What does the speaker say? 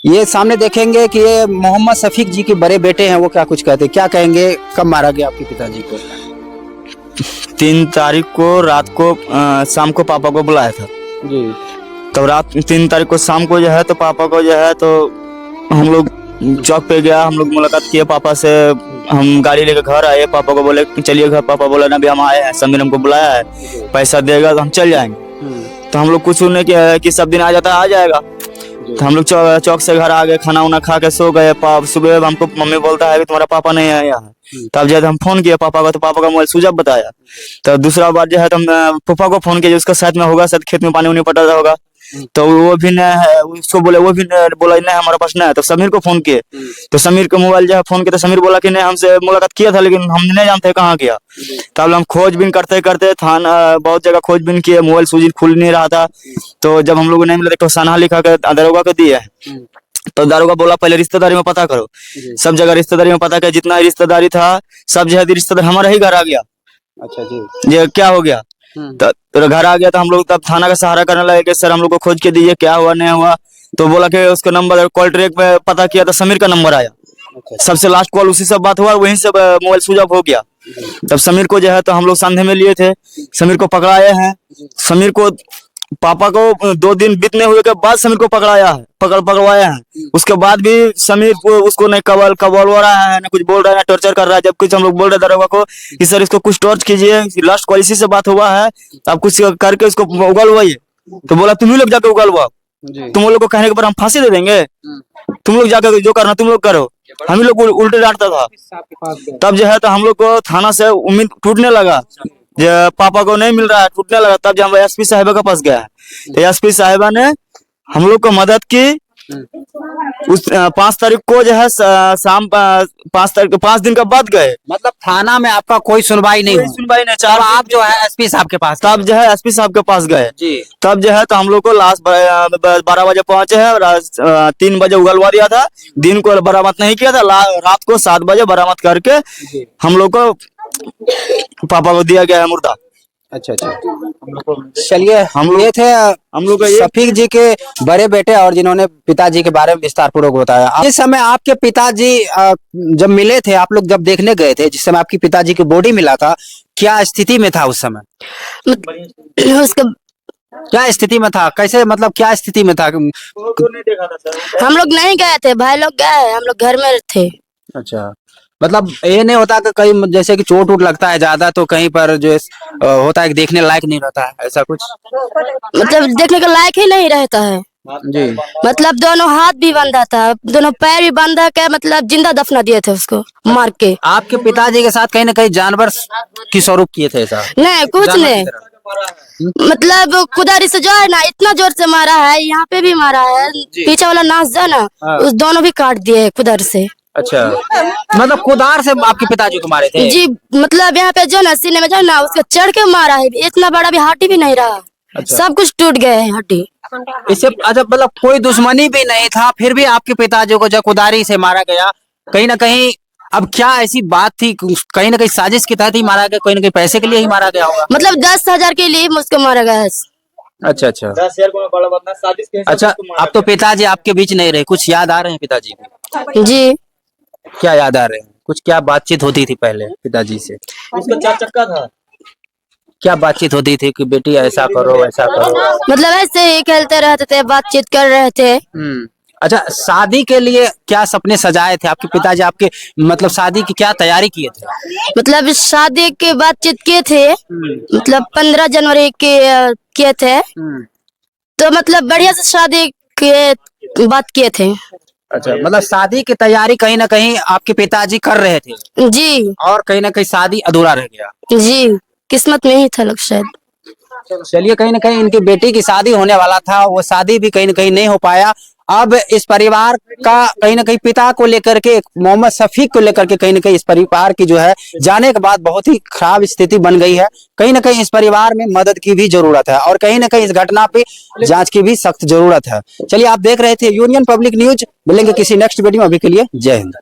ये सामने देखेंगे कि ये मोहम्मद शफीक जी के बड़े बेटे हैं, वो क्या कुछ कहते हैं, क्या कहेंगे। कब मारा गया आपके पिताजी को? 3 तारीख को रात को शाम को पापा को बुलाया था जी। तो रात 3 तारीख को शाम को जो है तो पापा को जो है तो हम लोग चौक पे गया, हम लोग मुलाकात किए पापा से। हम गाड़ी लेकर घर आए, पापा को बोले चलिए घर। पापा बोले ना अभी हम आए हैं, समीर हमको बुलाया है, पैसा देगा तो हम चल जाएंगे। तो हम लोग कुछ नहीं किया कि सब दिन आ जाता है, आ जाएगा। तो हम लोग चौक से घर आ गए, खाना उना खा के सो गए। सुबह हमको मम्मी बोलता है कि तुम्हारा पापा नहीं आया है। तब जो है हम फोन किए पापा को, तो पापा का मोबाइल स्विच ऑफ बताया। तो दूसरा बार जो है तो हम पापा को फोन किए, उसका साथ में होगा, शायद खेत में पानी उनी पटा रहा होगा। तो वो भी नहीं है, उसको बोले, वो भी बोला नहीं हमारे पास नहीं है। तो समीर को फोन किए, तो समीर को मोबाइल जो है फोन किया, तो समीर बोला कि नहीं हमसे मुलाकात किया था लेकिन हम नहीं जानते कहाँ किया। तब हम खोजबीन करते करते थाना बहुत जगह खोजबीन किए, मोबाइल स्विच खुल नहीं रहा था। तो जब हम लोग नहीं मिले तो सनहा लिखा के दरोगा को दिए। तो दारोगा बोला पहले रिश्तेदारी में पता करो। सब जगह रिश्तेदारी में पता किया, जितना रिश्तेदारी था सब जो है रिश्तेदार हमारा ही घर आ गया। अच्छा जी। ये क्या हो गया? तो घर आ गया तो हम लोग तब थाना का सहारा करने लगे कि सर हम लोग को खोज के दीजिए क्या हुआ नहीं हुआ। तो बोला कि उसका नंबर कॉल ट्रैक में पता किया तो समीर का नंबर आया। सबसे लास्ट कॉल उसी से बात हुआ, वहीं से मोबाइल स्विच ऑफ हो गया। तब समीर को जो है तो हम लोग संदेह में लिए थे, समीर को पकड़ाए हैं। समीर को पापा को 2 दिन बीतने हुए के बाद समीर को पकड़वाया है। उसके बाद भी समीर को उसको नहीं कबल हो रहा है, ना कुछ बोल रहा है, ना टॉर्चर कर रहा है। जब कुछ हम लोग बोल रहे दरोगा को कि सर इसको कुछ टॉर्च कीजिए, लास्ट कॉल इसी से बात हुआ है, आप कुछ करके इसको उगलवाइए। तो बोला तुम ही लोग जाके उगलवाओ, तुम लोग को कहने के बाद हम फांसी दे देंगे, तुम लोग जाकर जो करना तुम लोग करो। हम ही लोग उल्टे डांटता था। तब जो है तो हम लोग को थाना से उम्मीद टूटने लगा, पापा को नहीं मिल रहा है, टूटने लगा। तब जब हम एसपी साहिबा के पास गए, तो एसपी साहिबा ने हम लोग को मदद की। उस 5 तारीख को जो है शाम 5 तारीख को 5 दिन के बाद गए। मतलब थाना में आपका कोई सुनवाई नहीं हुई? सुनवाई नहीं। और आप जो है एसपी साहब के पास? तब जो है एसपी साहब के पास गए जी। तब जो है तो हम लोग को लास्ट 12 बजे पहुंचे हैं और 3 बजे उगलवा दिया था। दिन को बरामद नहीं किया था, रात को 7 बजे बरामद करके हम लोग को पापा को दिया गया है मुर्दा। अच्छा। चलिए, हम ये थे हम लोग शफीक जी के बड़े बेटे और जिन्होंने पिताजी के बारे में विस्तार पूर्वक बताया। इस समय आपके पिताजी जब मिले थे, आप लोग जब देखने गए थे, जिस समय आपकी पिताजी की बॉडी मिला था, क्या स्थिति में था उस समय? उसका क्या स्थिति में था, कैसे, मतलब क्या स्थिति में था? हम लोग नहीं गए थे, भाई लोग गए, हम लोग घर में थे। अच्छा, मतलब ये नहीं होता कि कहीं जैसे कि चोट उट लगता है ज्यादा तो कहीं पर जो होता है देखने लायक नहीं रहता है, ऐसा कुछ? मतलब देखने के लायक ही नहीं रहता है जी। मतलब दोनों हाथ भी बंधा था, दोनों पैर भी बंधा के, मतलब जिंदा दफना दिए थे उसको मार के। आपके पिताजी के साथ कहीं ना कहीं जानवर की स्वरूप किए थे ऐसा? नहीं, कुछ नहीं, मतलब कुदारी से जो है ना इतना जोर से मारा है, यहाँ पे भी मारा है, पीछे वाला नाच जो है ना उस दोनों भी काट दिए है कुदार से। अच्छा, मतलब कुदार से आपके पिताजी को मारे थे? जी, मतलब यहाँ पे जो ना सीने में जो ना उसको चढ़ के मारा है, इतना बड़ा भी हड्डी भी नहीं रहा। अच्छा। सब कुछ टूट गए है हड्डी इससे। अच्छा, मतलब कोई दुश्मनी भी नहीं था, फिर भी आपके पिताजी को जब कुदारी से मारा गया, कहीं ना कहीं अब क्या ऐसी बात थी, कहीं ना कहीं साजिश के तहत ही मारा गया, कहीं ना कहीं पैसे के लिए ही मारा गया होगा? मतलब 10,000 के लिए मुझको मारा गया है। अच्छा। 10,000 को बड़ा बात ना, साजिश के हिसाब से अच्छा, अब तो पिताजी आपके बीच नहीं रहे, कुछ याद आ रहे हैं पिताजी के? जी। क्या याद आ रहे हैं? कुछ क्या बातचीत होती थी पहले पिताजी से? उसका 4 चक्का था। क्या बातचीत होती थी कि बेटी ऐसा करो वैसा करो? मतलब ऐसे ही खेलते रहते थे, बातचीत कर रहे थे। अच्छा, शादी के लिए क्या सपने सजाए थे आपके पिताजी? आपके मतलब शादी की क्या तैयारी किए थे? मतलब शादी की बातचीत किए थे, मतलब 15 जनवरी के किए थे। तो मतलब बढ़िया से शादी के बात किए थे। अच्छा, मतलब शादी की तैयारी कहीं ना कहीं आपके पिताजी कर रहे थे? जी। और कहीं ना कहीं शादी अधूरा रह गया? जी, किस्मत में ही था लोग शायद। चलिए, कहीं ना कहीं इनकी बेटी की शादी होने वाला था, वो शादी भी कहीं ना कहीं नहीं हो पाया। अब इस परिवार का कहीं ना कहीं पिता को लेकर के, मोहम्मद शफीक को लेकर के, कहीं ना कहीं इस परिवार की जो है जाने के बाद बहुत ही खराब स्थिति बन गई है। कहीं ना कहीं इस परिवार में मदद की भी जरूरत है और कहीं ना कहीं इस घटना पे जांच की भी सख्त जरूरत है। चलिए, आप देख रहे थे यूनियन पब्लिक न्यूज। मिलेंगे किसी नेक्स्ट वीडियो में, अभी के लिए जय हिंद।